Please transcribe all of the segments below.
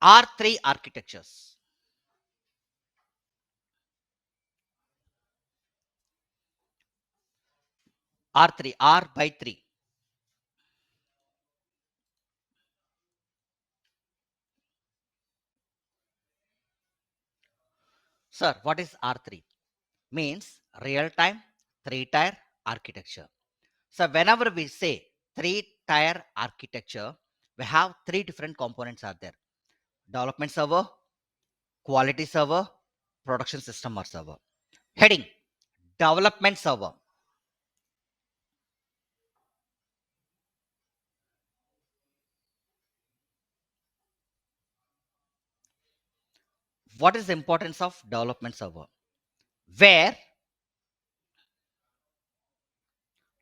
R3 architectures. R3, R by 3. Sir, what is R3? Means real-time 3-tier architecture. So whenever we say 3-tier architecture, we have 3 different components are there. Development server, quality server, production system or server. Heading, development server. What is the importance of development server? Where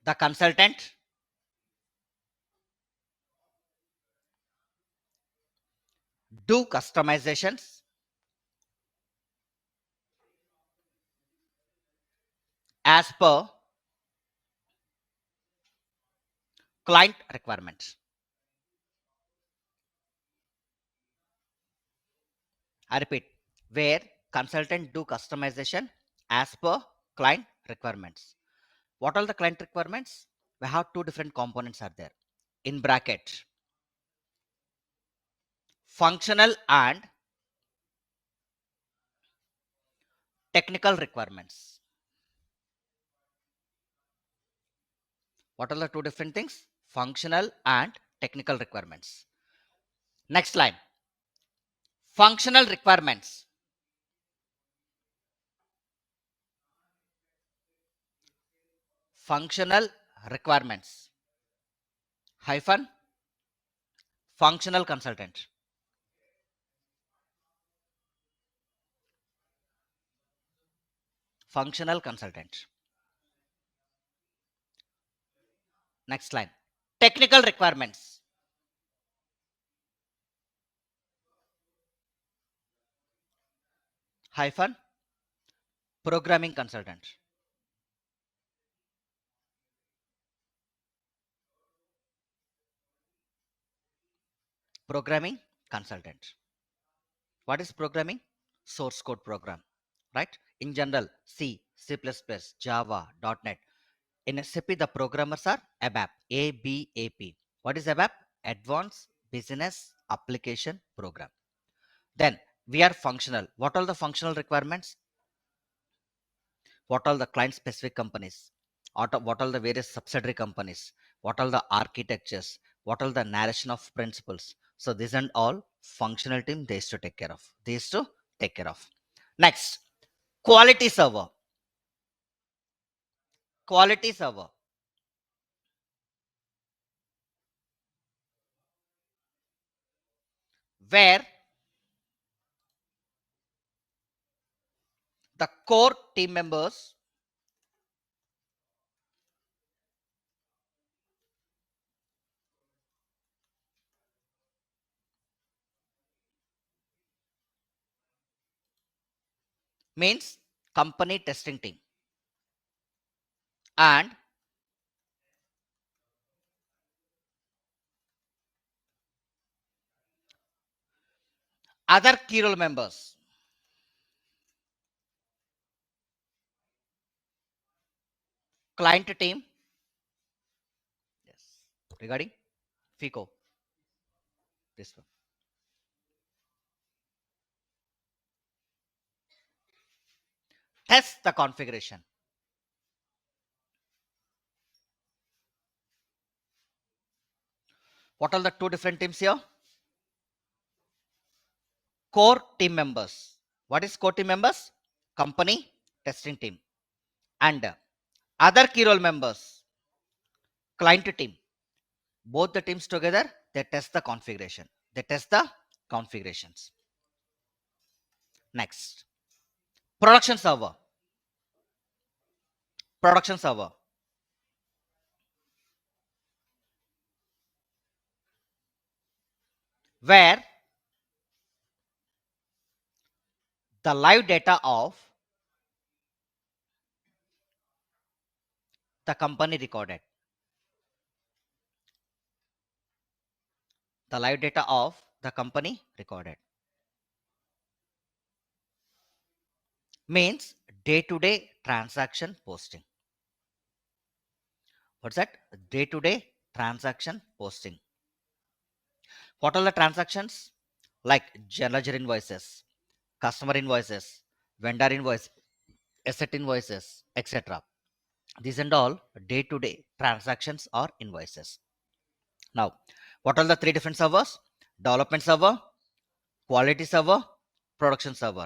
the consultant do customizations as per client requirements. I repeat, where consultant do customization as per client requirements. What are the client requirements? We have 2 different components are there. In bracket, functional and technical requirements. What are the 2 different things? Functional and technical requirements. Next line, functional requirements. Functional requirements hyphen functional consultant. Functional consultant. Next line, technical requirements. Hyphen programming consultant. Programming consultant. What is programming? Source code program, right? In general, C, C++, Java, .NET. In SAP, the programmers are ABAP, ABAP. What is ABAP? Advanced Business Application Program. Then we are functional. What are the functional requirements? What are the client specific companies? What are the various subsidiary companies? What are the architectures? What are the narration of principles? So these and all functional team they used to take care of. They used to take care of. Next, quality server. Quality server. Where the core team members means company testing team and other key role members. Client team. Yes. Regarding FICO. This one. Test the configuration. What are the 2 different teams here? Core team members. What is core team members? Company testing team and other key role members, client team. Both the teams together, they test the configuration. They test the configurations. Next, production server. Production server. Where the live data of the company recorded. The live data of the company recorded. Means day to day transaction posting. What's that? Day to day transaction posting. What are the transactions? Like ledger invoices, customer invoices, vendor invoice, asset invoices, etc. These and all day to day transactions or invoices. Now, what are the three different servers? Development server, quality server, production server.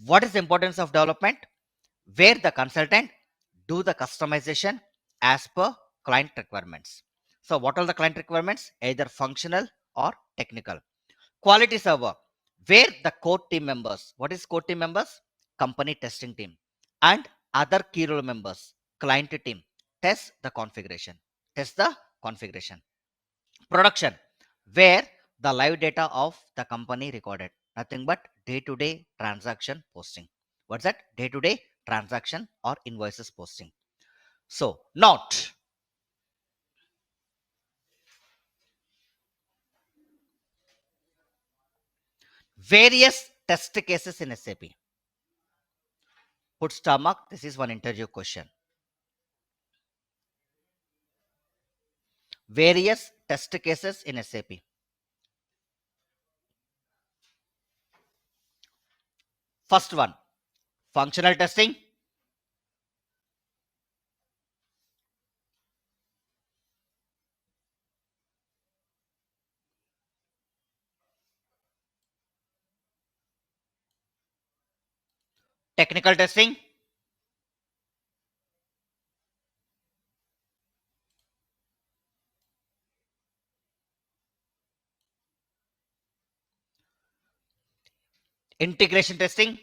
What is the importance of development? Where the consultant do the customization as per client requirements. So what are the client requirements? Either functional or technical. Quality server, where the core team members, what is core team members? Company testing team and other key role members, client team, test the configuration. Test the configuration. Production, where the live data of the company recorded. Nothing but day to day transaction posting. What's that? Day to day transaction or invoices posting. So, not various test cases in SAP. Put stomach. This is one interview question. Various test cases in SAP. First one, functional testing, technical testing, integration testing,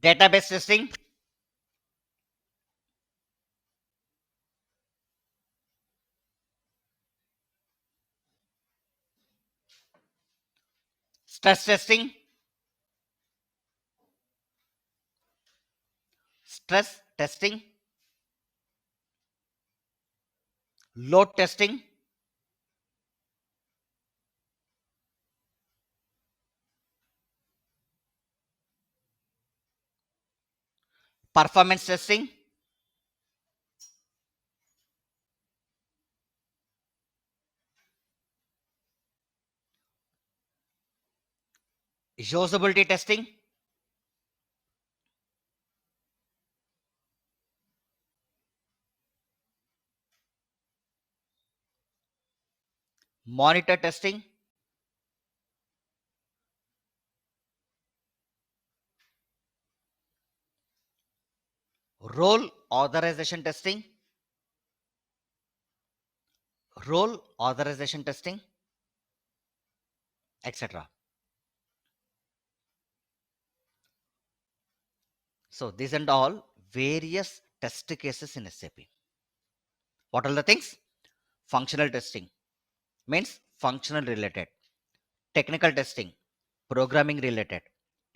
database testing, stress testing, stress testing, load testing, performance testing, usability testing, monitor testing, role authorization testing, role authorization testing, etc. So these and all various test cases in SAP. What are the things? Functional testing means functional related. Technical testing, programming related.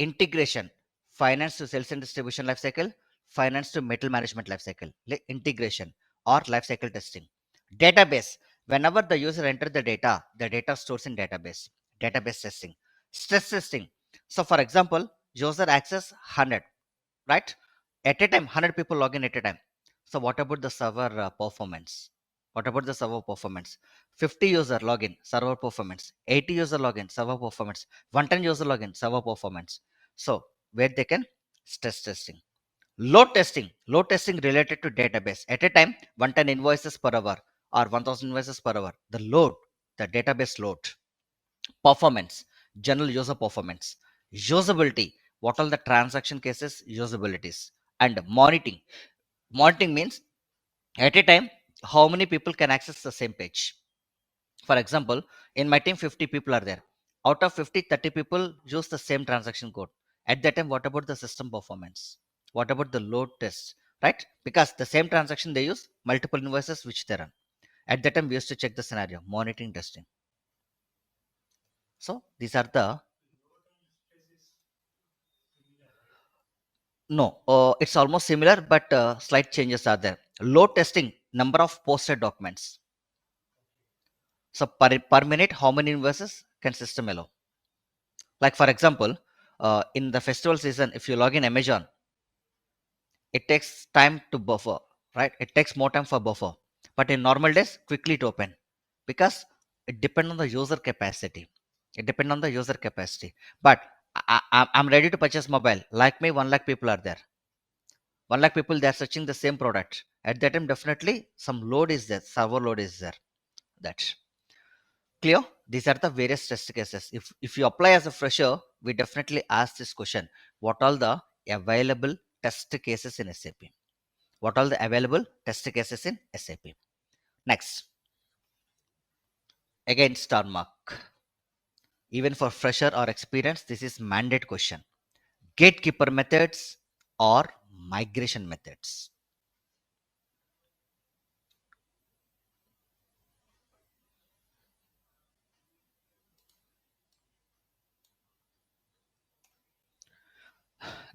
Integration, finance to sales and distribution lifecycle, finance to metal management lifecycle, integration or lifecycle testing. Database, whenever the user enters the data stores in database testing. Stress testing, so for example, user access 100, right? At a time, 100 people log in at a time. So what about the server performance? What about the server performance? 50 user login, server performance. 80 user login, server performance. 110 user login, server performance. So where they can stress testing. Load testing related to database. At a time, 110 invoices per hour or 1000 invoices per hour. The load, the database load. Performance, general user performance. Usability, what all the transaction cases usabilities. And monitoring means at a time how many people can access the same page. For example, in my team 50 people are there. Out of 50, 30 people use the same transaction code. At that time, what about the system performance? What about the load test? Right? Because the same transaction they use multiple invoices which they run. At that time, we used to check the scenario, monitoring testing. So these are the No, it's almost similar, but slight changes are there. Load testing, number of posted documents. So per minute, how many invoices can system allow? Like for example, in the festival season, if you log in Amazon, it takes time to buffer, right? It takes more time for buffer. But in normal days, quickly to open because it depends on the user capacity. It depends on the user capacity. But I'm ready to purchase mobile. Like me, 1 lakh people are there. 1 lakh people, they are searching the same product. At that time, definitely some load is there, server load is there. That's clear. These are the various test cases. If you apply as a fresher, we definitely ask this question: what are the available test cases in SAP? What are the available test cases in SAP? Next, again star mark. Even for fresher or experience, this is mandate question. Gatekeeper methods or migration methods.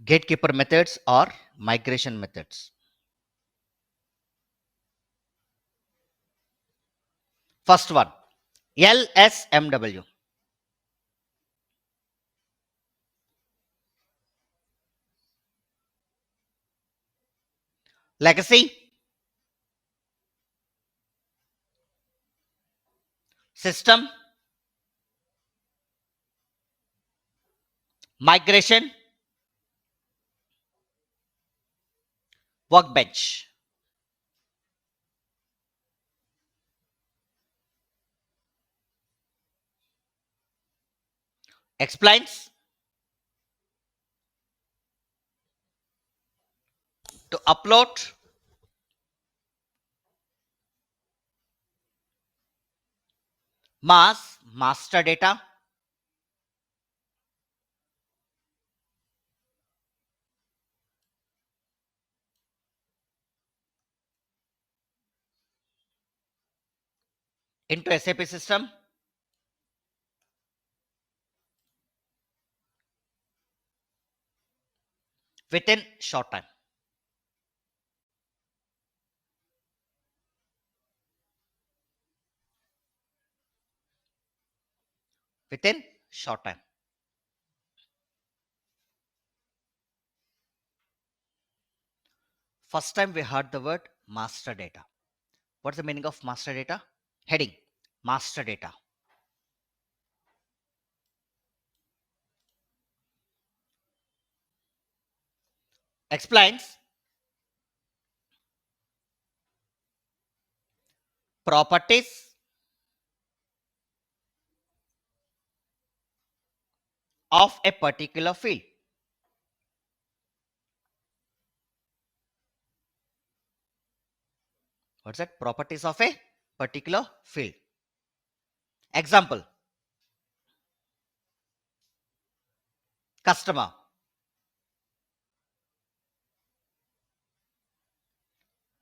Gatekeeper methods or migration methods. First one, LSMW. Legacy, system, migration, workbench. Explains to upload master data into SAP system within short time. Within short time. First time we heard the word master data. What's the meaning of master data? Heading, master data. Explains properties of a particular field. What's that? Properties of a particular field. Example, customer,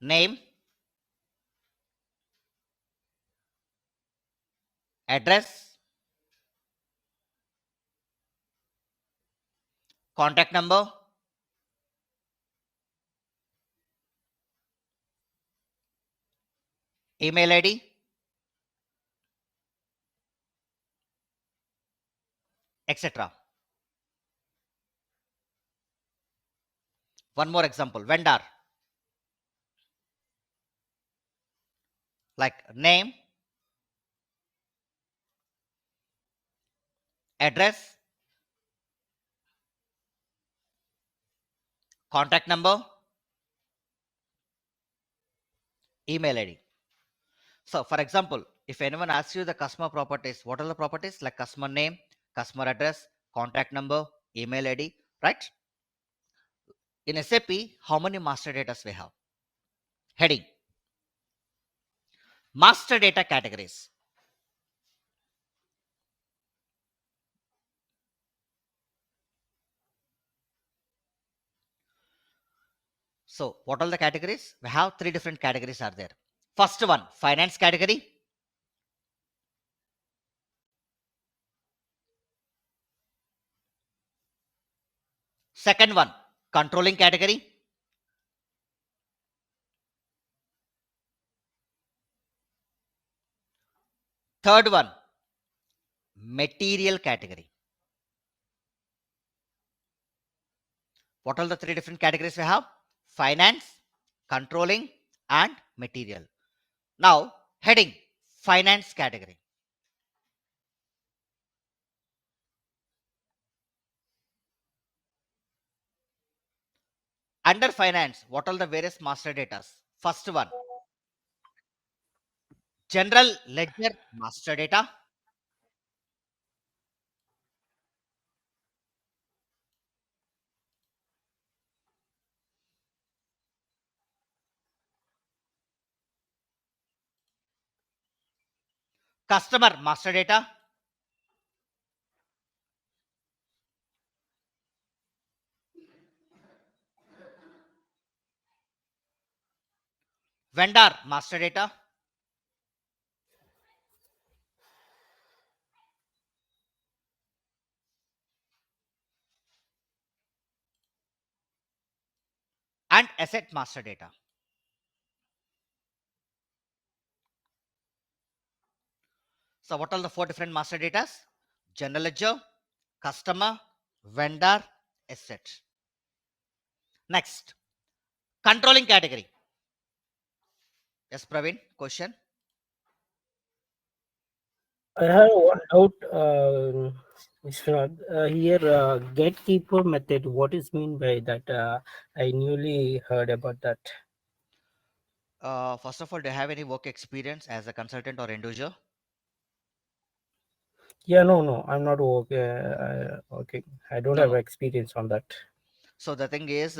name, address, contact number, email ID, etc. One more example, vendor, like name, address, contact number, email ID. So, for example, if anyone asks you the customer properties, what are the properties? Like customer name, customer address, contact number, email ID, right? In SAP, how many master data we have? Heading, master data categories. So, what are the categories? We have three different categories are there. First one, finance category. Second one, Controlling category. Third one, material category. What are the three different categories we have? Finance, controlling, and material. Now, heading finance category. Under finance, what are the various master data? First one, general ledger master data, customer master data, vendor master data, and asset master data. So, what are the four different master data? General ledger, customer, vendor, asset. Next, controlling category. Yes, Praveen, question. I have one doubt, Vishwanath. Here, gatekeeper method. What is mean by that? I newly heard about that. First of all, do you have any work experience as a consultant or end user? Yeah, no, I'm not okay. Okay, I don't No, have no. experience on that. So the thing is,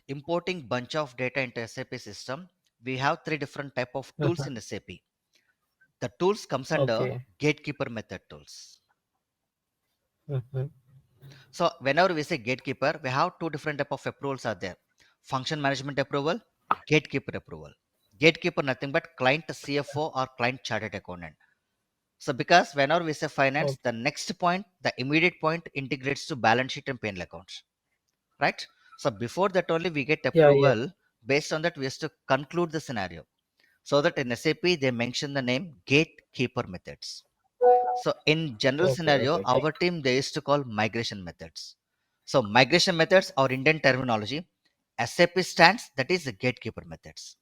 importing bunch of data into SAP system, we have three different type of tools Mhm. in SAP. The tools comes under Okay. gatekeeper method tools. Mm-hmm. So whenever we say gatekeeper, we have two different type of approvals are there. Function management approval, gatekeeper approval. Gatekeeper nothing but client CFO or client chartered accountant. So because whenever we say finance, Okay. the next point, the immediate point integrates to balance sheet and P&L accounts, right? So before that only we get Yeah, yeah. approval. Based on that, we have to conclude the scenario. So that in SAP they mention the name gatekeeper methods. So in general Okay, scenario, okay. our team they used to call migration methods. So migration methods or Indian terminology, SAP stands that is the gatekeeper methods.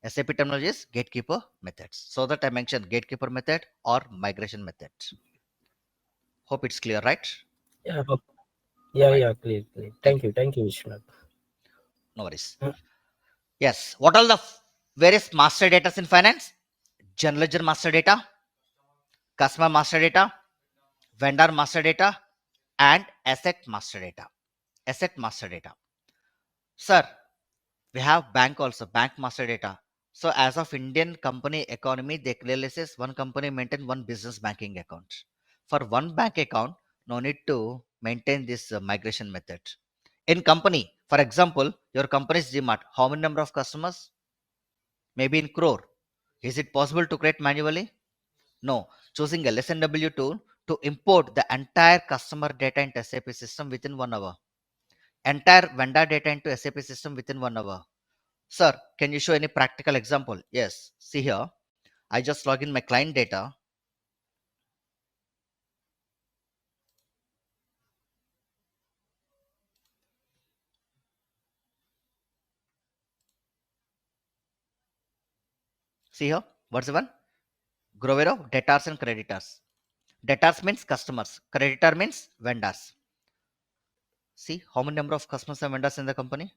SAP terminology is gatekeeper methods. So that I mentioned gatekeeper method or migration method. Hope it's clear, right? Yeah, All yeah, right. yeah. Clear, clear. Thank you. Thank you, Vishwanath. No worries. Mm. Yes. What are the various master data in finance? General ledger master data, customer master data, vendor master data, and asset master data. Asset master data. Sir, we have bank also, bank master data. So as of Indian company economy, they clearly says one company maintain one business banking account. For one bank account, no need to maintain this migration method. In company, for example, your company's GMAT, how many number of customers? Maybe in crore. Is it possible to create manually? No. Choosing a lesson W tool to import the entire customer data into SAP system within 1 hour. Entire vendor data into SAP system within 1 hour. Sir, can you show any practical example? Yes. See here. I just log in my client data. See here. What's the one? Grovero, debtors and creditors. Debtors means customers. Creditor means vendors. See how many number of customers and vendors in the company?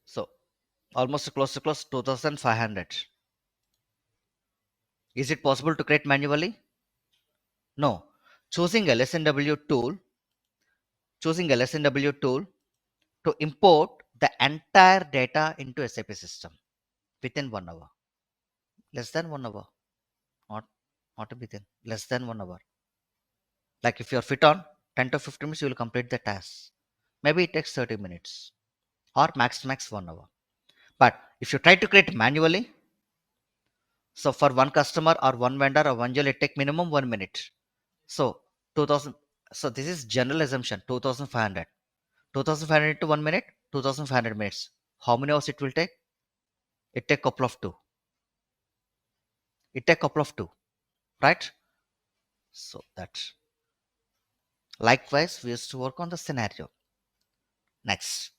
So almost close 2500. Is it possible to create manually? No. Choosing a lesson W tool, choosing a lesson W tool to import the entire data into SAP system within 1 hour. Less than 1 hour. Not not within. Less than 1 hour. Like if you're fit on 10 to 15 minutes, you will complete the task. Maybe it takes 30 minutes or max 1 hour. But if you try to create manually, so for one customer or one vendor or one deal, it take minimum 1 minute. So 2000. So this is general assumption. 2500. 2500 to 1 minute. 2500 minutes. How many hours it will take? It take couple of two. It take couple of two, right? So that. Likewise, we used to work on the scenario. Next.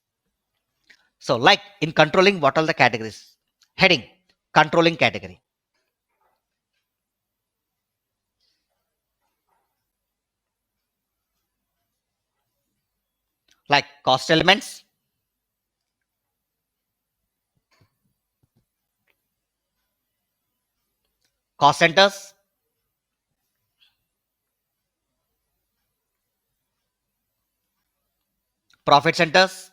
So like in controlling, what are the categories? Heading, controlling category. Like cost elements, cost centers, profit centers,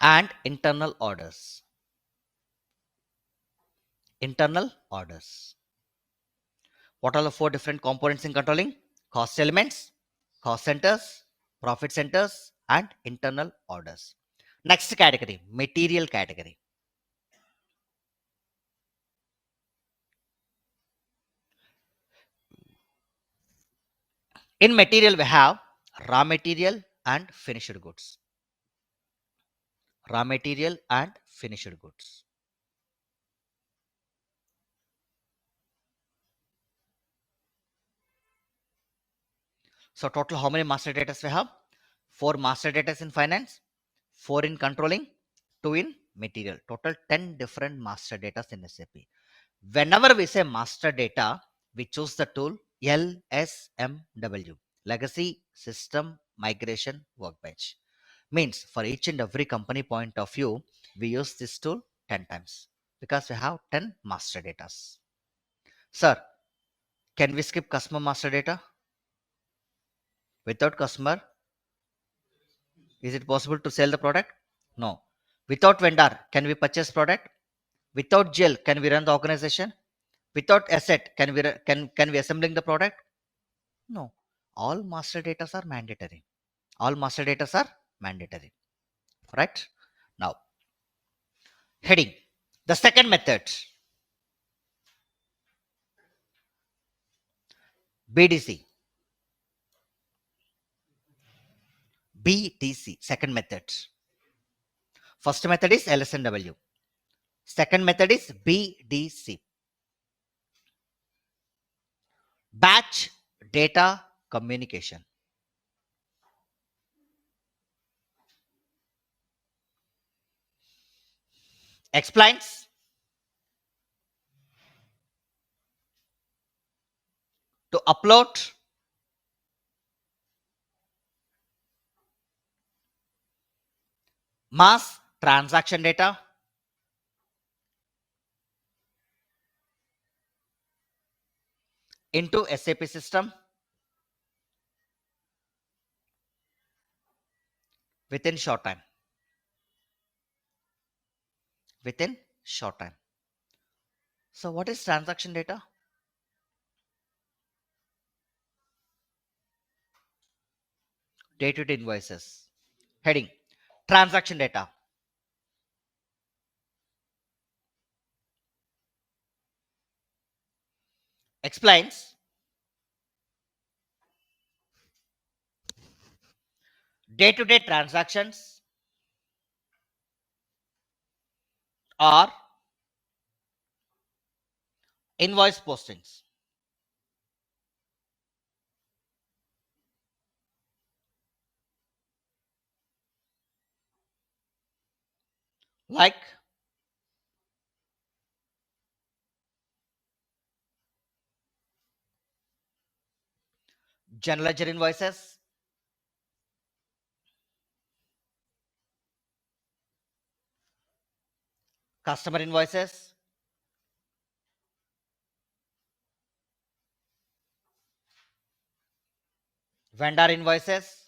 and internal orders. Internal orders. What are the four different components in controlling? Cost elements, cost centers, profit centers, and internal orders. Next category, material category. In material, we have raw material and finished goods. Raw material and finished goods. So total how many master data we have? 4 master data in finance, 4 in controlling, 2 in material. Total 10 different master data in SAP. Whenever we say master data, we choose the tool LSMW, Legacy System Migration Workbench. Means for each and every company point of view, we use this tool 10 times because we have 10 master data. Sir, can we skip customer master data? Without customer, is it possible to sell the product? No. Without vendor, can we purchase product? Without GL, can we run the organization? Without asset, can we assembling the product? No. All master data are mandatory. All master data are mandatory. Right? Now, heading. The second method, BDC. BDC, second method. First method is LSNW. Second method is BDC. Batch data communication. Explains to upload mass transaction data into SAP system within short time. Within short time. So what is transaction data? Day-to-day invoices. Heading, transaction data. Explains day-to-day transactions or invoice postings. Like general ledger invoices, customer invoices, vendor invoices,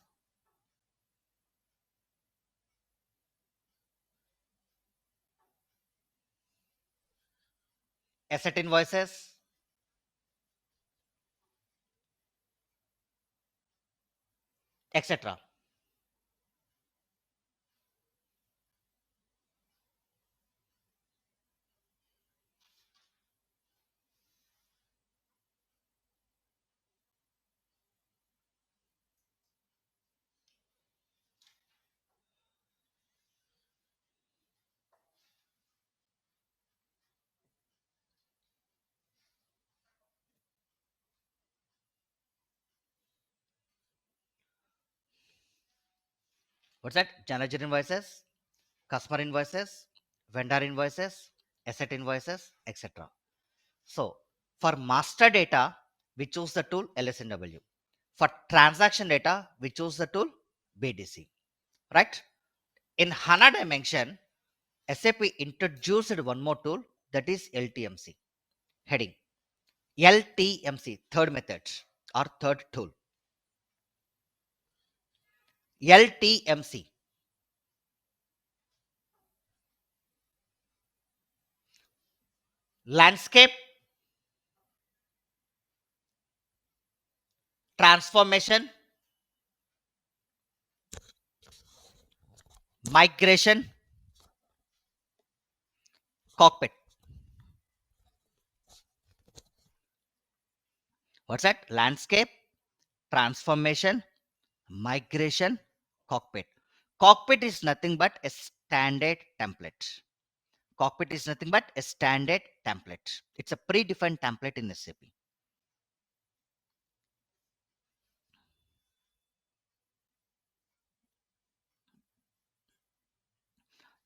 asset invoices, etc. What's that? Manager invoices, customer invoices, vendor invoices, asset invoices, etc. So for master data, we choose the tool LSNW. For transaction data, we choose the tool BDC. Right? In HANA dimension, SAP introduced one more tool, that is LTMC. Heading LTMC, third method or third tool. LTMC, landscape transformation, migration, cockpit. What's that? Landscape, transformation, migration, cockpit. Cockpit is nothing but a standard template. Cockpit is nothing but a standard template. It's a predefined template in SAP.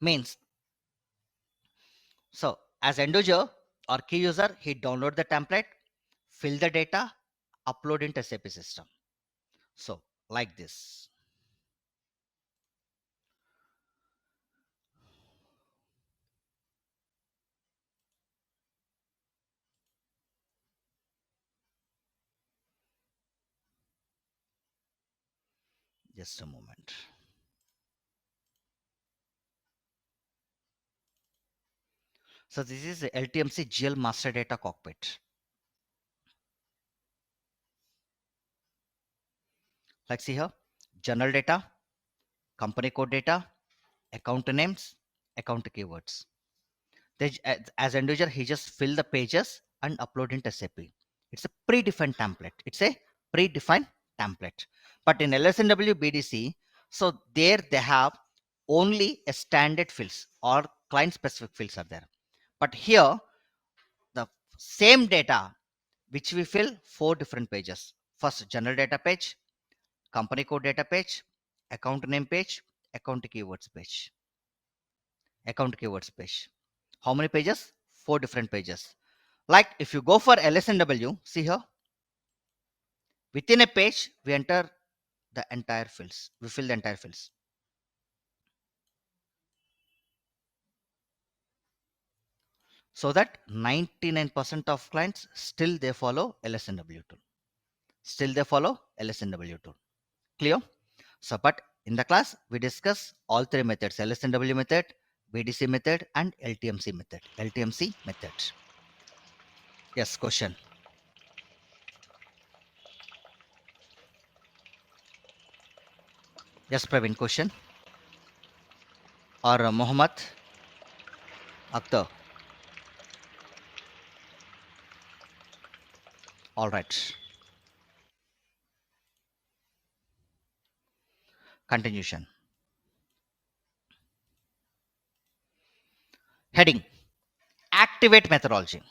Means, so as end user or key user, he download the template, fill the data, upload into SAP system. So like this. Just a moment. So this is the LTMC GL master data cockpit. Let's see here. General data, company code data, account names, account keywords. As end user, he just fill the pages and upload into SAP. It's a predefined template. It's a predefined template. But in LSNW BDC, so there they have only a standard fields or client specific fields are there. But here, the same data which we fill four different pages. First, general data page, company code data page, account name page, account keywords page, account keywords page. How many pages? Four different pages. Like if you go for LSNW, see here, within a page, we enter the entire fields. We fill the entire fields. So that 99% of clients still they follow LSNW tool. Still they follow LSNW tool. Clear? So, but in the class, we discuss all three methods: LSNW method, BDC method, and LTMC method. LTMC method. Yes, question. Yes, Praveen, question. Or Mohammed Akhtar. All right. Continuation. Heading Activate methodology.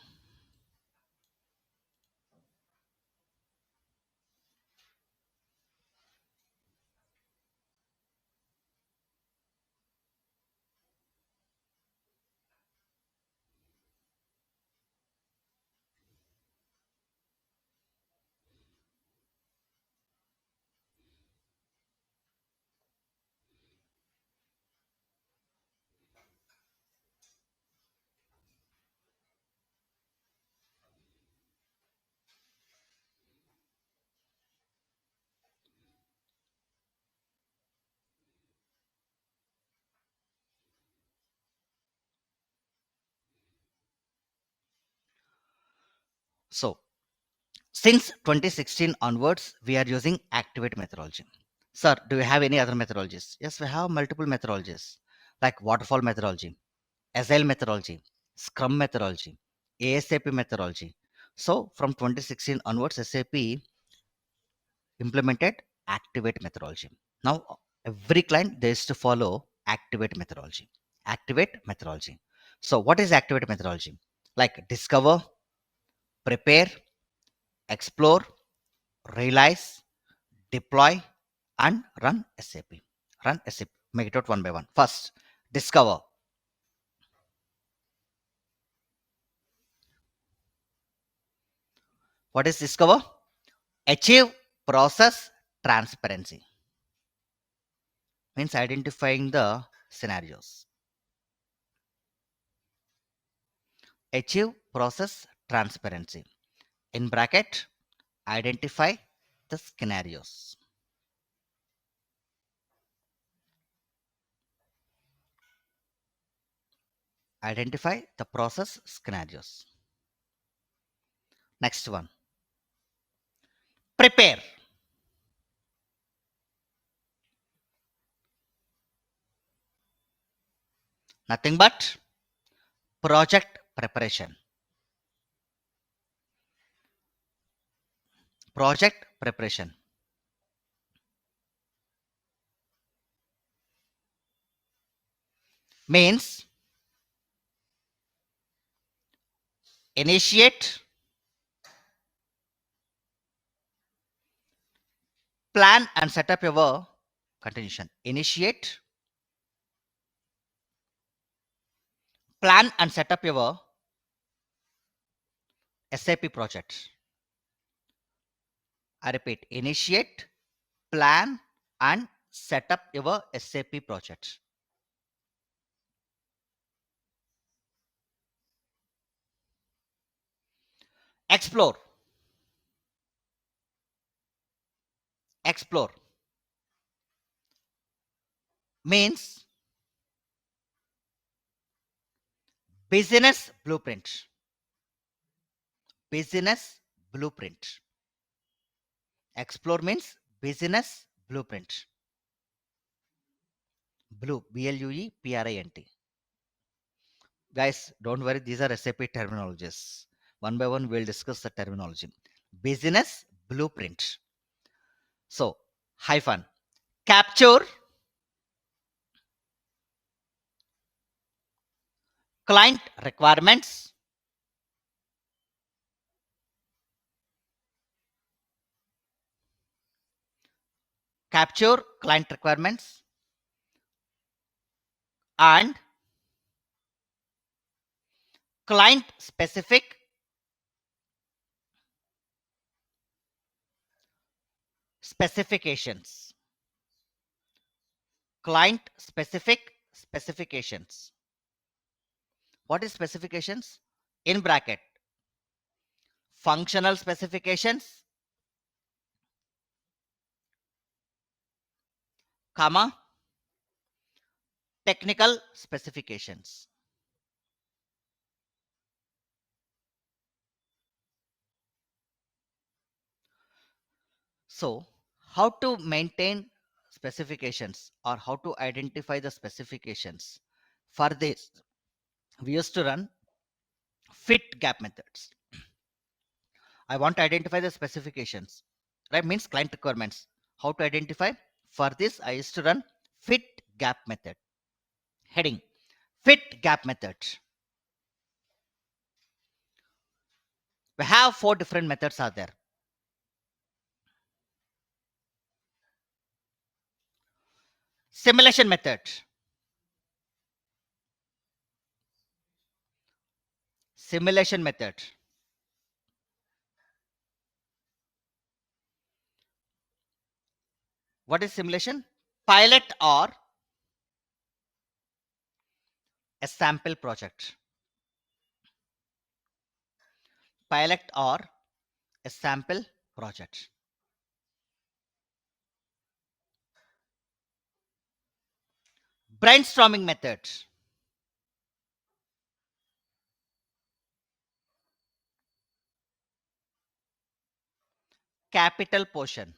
So, since 2016 onwards, we are using Activate methodology. Sir, do you have any other methodologies? Yes, we have multiple methodologies like waterfall methodology, Agile methodology, Scrum methodology, ASAP methodology. So from 2016 onwards, SAP implemented Activate methodology. Now every client they is to follow Activate methodology. Activate methodology. So what is Activate methodology? Like discover, prepare, explore, realize, deploy, and run SAP. Run SAP. Make it out one by one. First, discover. What is discover? Achieve process transparency. Means identifying the scenarios. Achieve process transparency. In bracket, identify the scenarios. Identify the process scenarios. Next one. Prepare. Nothing but project preparation. Project preparation means initiate, plan and set up your continuation. Initiate, plan and set up your SAP project. I repeat, initiate, plan and set up your SAP project. Explore. Explore means business blueprint. Business blueprint. Explore means business blueprint. Blue, BLUEPRINT. Guys, don't worry, these are SAP terminologies. One by one, we'll discuss the terminology. Business blueprint. So, hyphen. Capture client requirements. Capture client requirements and client specific specifications. Client specific specifications. What is specifications? In bracket, functional specifications, comma, technical specifications. So, how to maintain specifications or how to identify the specifications? For this, we used to run fit gap methods. I want to identify the specifications, right? Means client requirements. How to identify? For this, I used to run fit gap method. Heading fit gap method. We have four different methods are there. Simulation method. Simulation method. What is simulation? Pilot or a sample project. Pilot or a sample project. Brainstorming method. Capital portion.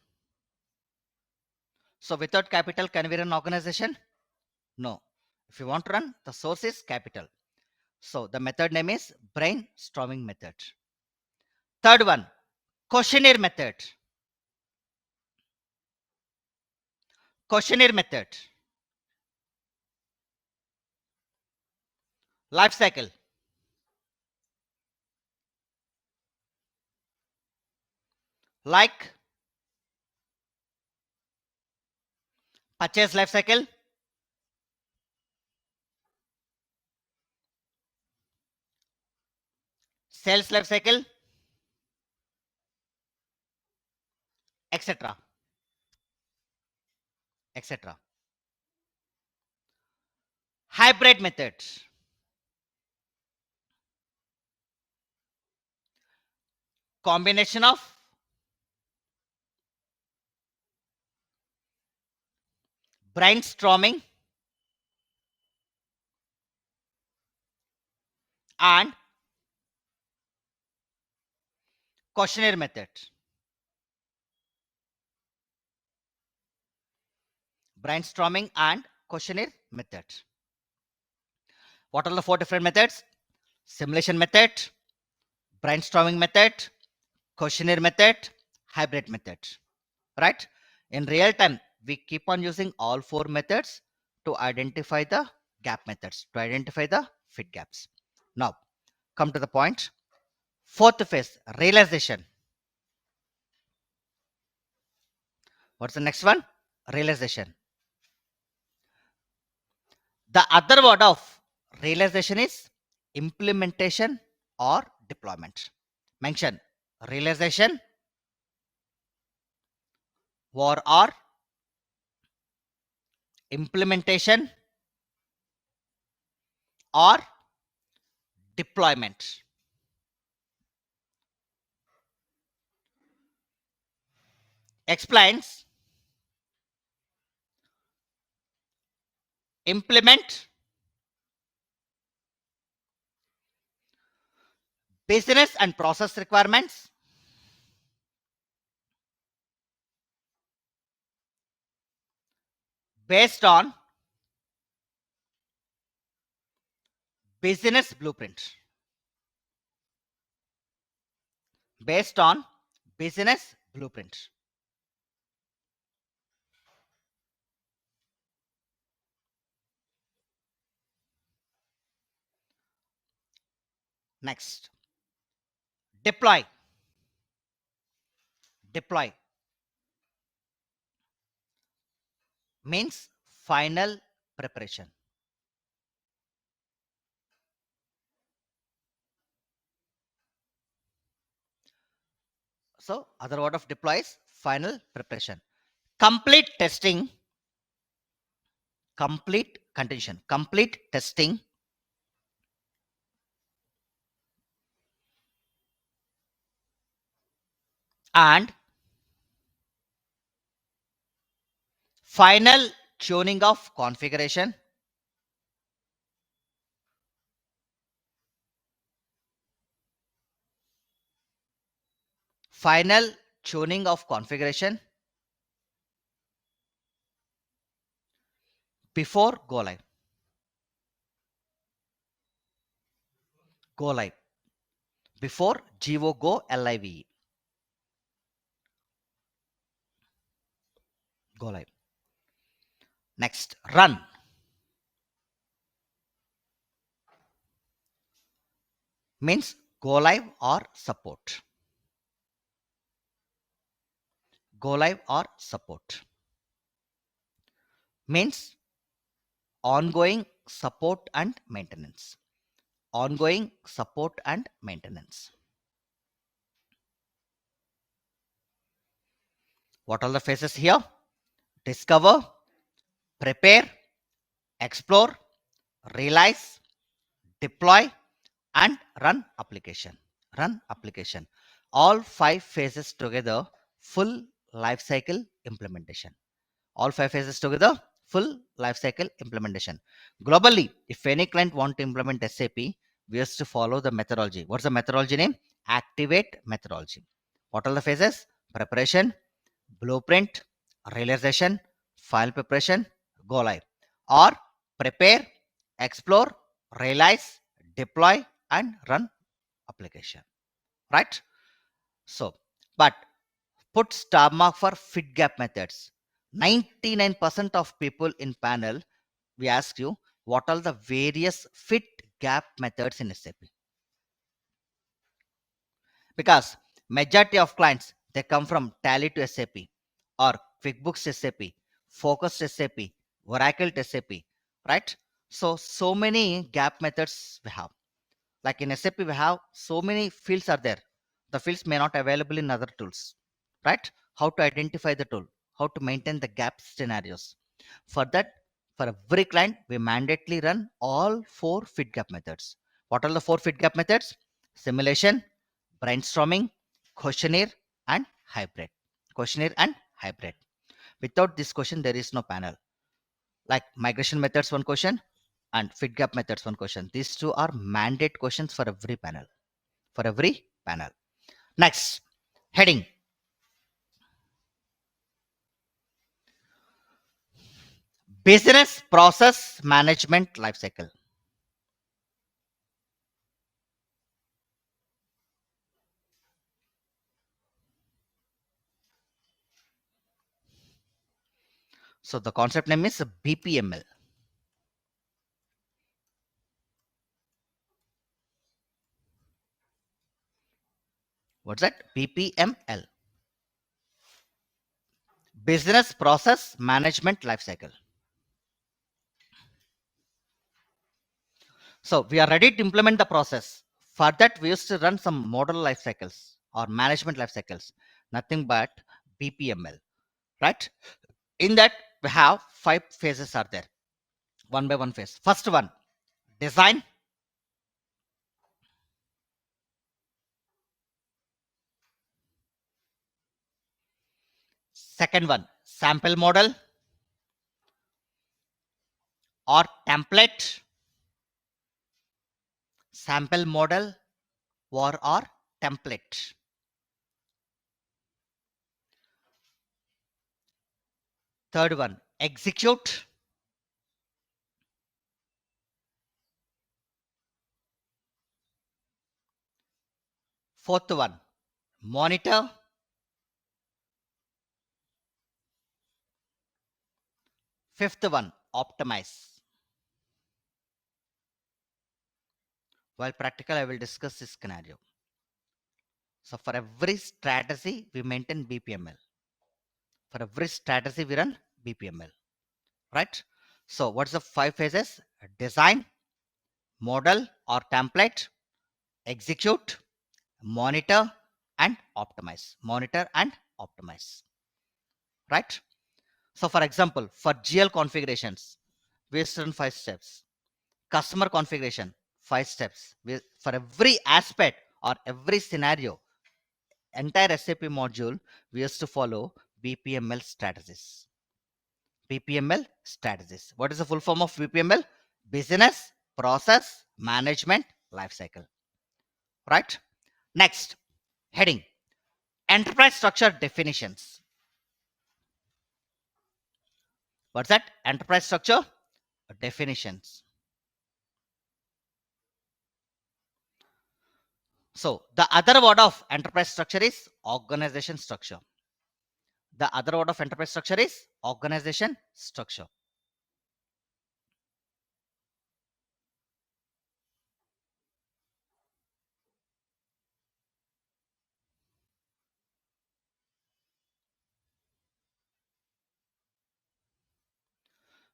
So without capital, can we run organization? No. If you want to run, the source is capital. So the method name is brainstorming method. Third one, questionnaire method. Questionnaire method. Life cycle. Like purchase life cycle, sales life cycle, etc. etc. Hybrid methods, combination of brainstorming and questionnaire method. Brainstorming and questionnaire method. What are the four different methods? Simulation method, brainstorming method, questionnaire method, hybrid method. Right? In real time, we keep on using all four methods to identify the gap methods, to identify the fit gaps. Now, come to the point. Fourth phase, realization. What's the next one? Realization. The other word of realization is implementation or deployment. Mention realization or implementation or deployment. Explains implement business and process requirements based on business blueprint. Based on business blueprint. Next, deploy. Deploy means final preparation. So, other word of deploy is final preparation. Complete testing, complete condition, complete testing and final tuning of configuration. Final tuning of configuration before go live. Go live. Before go live. Go live. Next, run. Means go live or support. Go live or support. Means ongoing support and maintenance. Ongoing support and maintenance. What are the phases here? Discover, prepare, explore, realize, deploy, and run application. Run application. All five phases together, full life cycle implementation. All five phases together, full life cycle implementation. Globally, if any client want to implement SAP, we have to follow the methodology. What's the methodology name? Activate methodology. What are the phases? Preparation, blueprint, realization, file preparation, go live. Or prepare, explore, realize, deploy, and run application. Right? So, but put star mark for fit gap methods. 99% of people in panel, we ask you, what are the various fit gap methods in SAP? Because majority of clients, they come from Tally to SAP or QuickBooks SAP, focused SAP, Oracle SAP, right? So many gap methods we have. Like in SAP we have so many fields are there. The fields may not available in other tools, right? How to identify the tool, how to maintain the gap scenarios. For that, for every client we mandatorily run all four fit gap methods. What are the four fit gap methods? Simulation, brainstorming, questionnaire, and hybrid. Questionnaire and hybrid. Without this question there is no panel. Like migration methods one question and fit gap methods one question. These two are mandate questions for every panel. For every panel. Next, heading. Business process management lifecycle. So the concept name is BPML. What's that? BPML. Business process management lifecycle. So we are ready to implement the process. For that, we used to run some model life cycles or management life cycles. Nothing but BPML, right? In that, we have five phases are there. One by one phase. First one, design. Second one, sample model or template. Sample model or template. Third one, execute. Fourth one, monitor. Fifth one, optimize. While practical, I will discuss this scenario. So for every strategy, we maintain BPML. For every strategy, we run BPML, right? So what's the five phases? Design, model or template, execute, monitor, and optimize. Monitor and optimize, right? So for example, for GL configurations, we run five steps. Customer configuration, five steps. For every aspect or every scenario, entire SAP module, we used to follow BPML strategies. BPML strategies. What is the full form of BPML? Business Process Management Lifecycle. Right? Next, heading enterprise structure definitions. What's that? Enterprise structure definitions. So, the other word of enterprise structure is organization structure. The other word of enterprise structure is organization structure.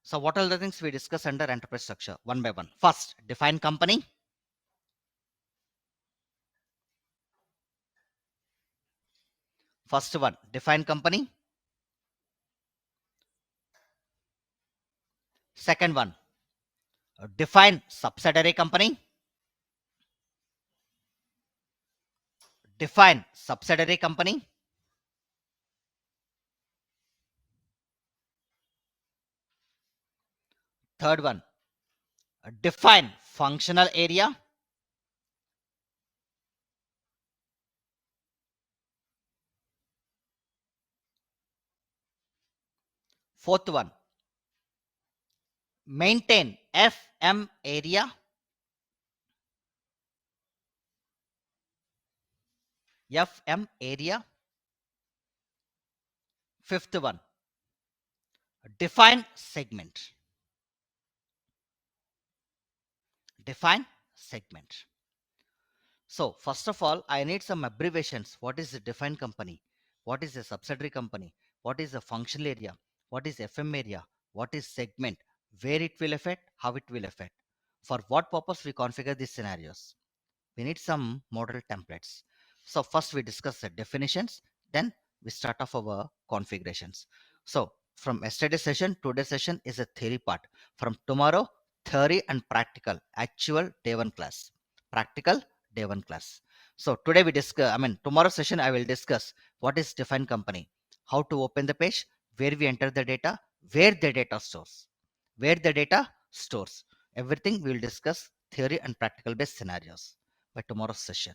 So, what are the things we discuss under enterprise structure? One by one. First, define company. First one, define company. Second one, define subsidiary company. Define subsidiary company. Third one, define functional area. Fourth one, maintain FM area. FM area. Fifth one, define segment. Define segment. So, first of all, I need some abbreviations. What is the defined company? What is a subsidiary company? What is the functional area? what is FM area, what is segment, where it will affect, how it will affect, for what purpose we configure these scenarios. We need some model templates. So first we discuss the definitions, then we start off our configurations. So from yesterday's session, today's session is a theory part. From tomorrow, theory and practical, actual day one class, practical day one class. So today we discuss, tomorrow's session I will discuss what is defined company, how to open the page, where we enter the data, where the data stores, where the data stores. Everything we will discuss theory and practical based scenarios by tomorrow's session.